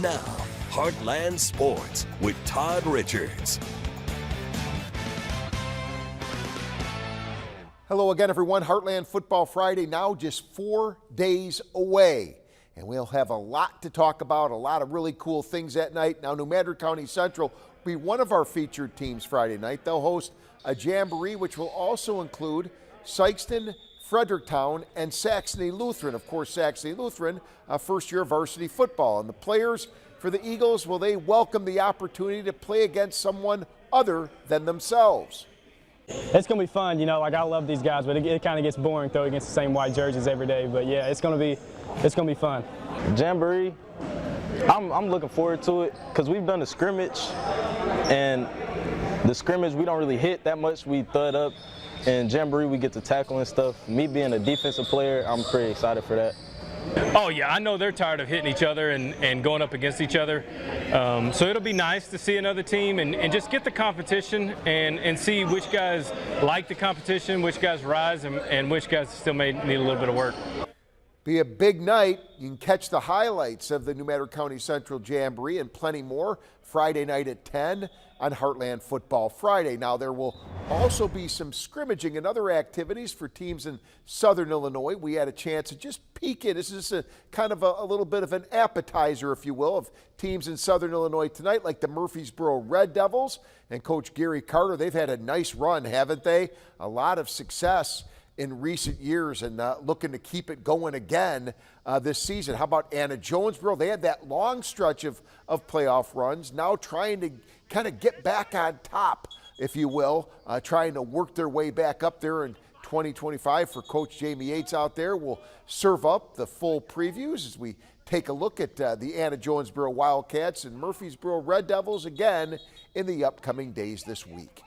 now, Heartland Sports with Todd Richards. Hello again, everyone. Heartland Football Friday now just 4 days away. And we'll have a lot to talk about, a lot of really cool things that night. Now, New Madrid County Central will be one of our featured teams Friday night. They'll host a jamboree, which will also include Sykeston, Fredericktown, and Saxony Lutheran. Of course, Saxony Lutheran, first year of varsity football. And the players for the Eagles, will they welcome the opportunity to play against someone other than themselves? It's going to be fun, you know, like I love these guys, but it kind of gets boring throwing against the same white jerseys every day. But yeah, it's going to be fun. Jamboree, I'm looking forward to it because we've done a scrimmage, and the scrimmage we don't really hit that much. We thud up, and Jamboree we get to tackle and stuff. Me being a defensive player, I'm pretty excited for that. Oh yeah, I know they're tired of hitting each other and going up against each other. So it'll be nice to see another team and just get the competition and see which guys like the competition, which guys rise, and which guys still may need a little bit of work. Be a big night. You can catch the highlights of the New Madrid County Central Jamboree and plenty more Friday night at 10 on Heartland Football Friday. Now, there will also be some scrimmaging and other activities for teams in Southern Illinois. We had a chance to just peek in. This is a kind of a little bit of an appetizer, if you will, of teams in Southern Illinois tonight, like the Murfreesboro Red Devils and Coach Gary Carter. They've had a nice run, haven't they? A lot of success in recent years, and looking to keep it going again this season. How about Anna Jonesboro? They had that long stretch of playoff runs, now trying to kind of get back on top, if you will, trying to work their way back up there in 2025 for Coach Jamie Yates out there. We'll serve up the full previews as we take a look at the Anna Jonesboro Wildcats and Murfreesboro Red Devils again in the upcoming days this week.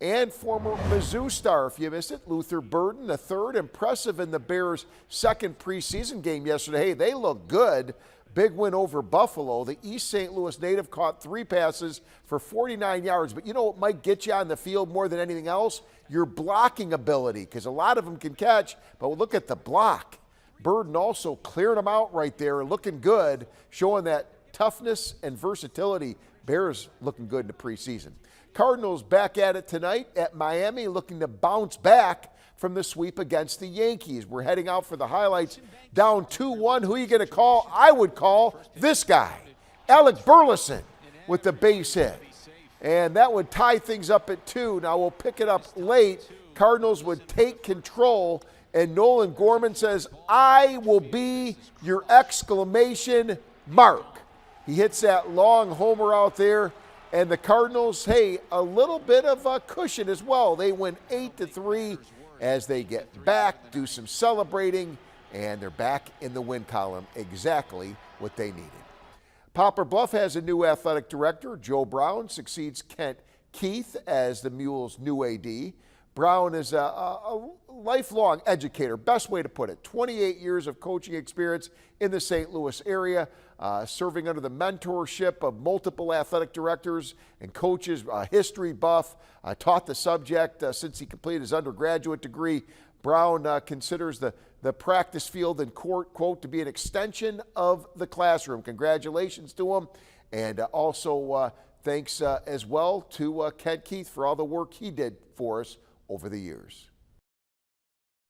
And former Mizzou star, if you missed it, Luther Burden, the third, impressive in the Bears' second preseason game yesterday. Hey, they look good. Big win over Buffalo. The East St. Louis native caught 3 passes for 49 yards. But you know what might get you on the field more than anything else? Your blocking ability, because a lot of them can catch, but look at the block. Burden also clearing them out right there, looking good, showing that toughness and versatility. Bears looking good in the preseason. Cardinals back at it tonight at Miami, looking to bounce back from the sweep against the Yankees. We're heading out for the highlights. Down 2-1. Who are you going to call? I would call this guy, Alec Burleson, with the base hit. And that would tie things up at 2. Now we'll pick it up late. Cardinals would take control, and Nolan Gorman says, "I will be your exclamation mark." He hits that long homer out there. And the Cardinals, hey, a little bit of a cushion as well. They win 8-3 as they get back, do some celebrating, and they're back in the win column, exactly what they needed. Poplar Bluff has a new athletic director. Joe Brown succeeds Kent Keith as the Mules' new AD. Brown is a lifelong educator, best way to put it. 28 years of coaching experience in the St. Louis area, serving under the mentorship of multiple athletic directors and coaches, history buff, taught the subject since he completed his undergraduate degree. Brown considers the practice field and court, quote, to be an extension of the classroom. Congratulations to him. And also thanks as well to Kent Keith for all the work he did for us over the years.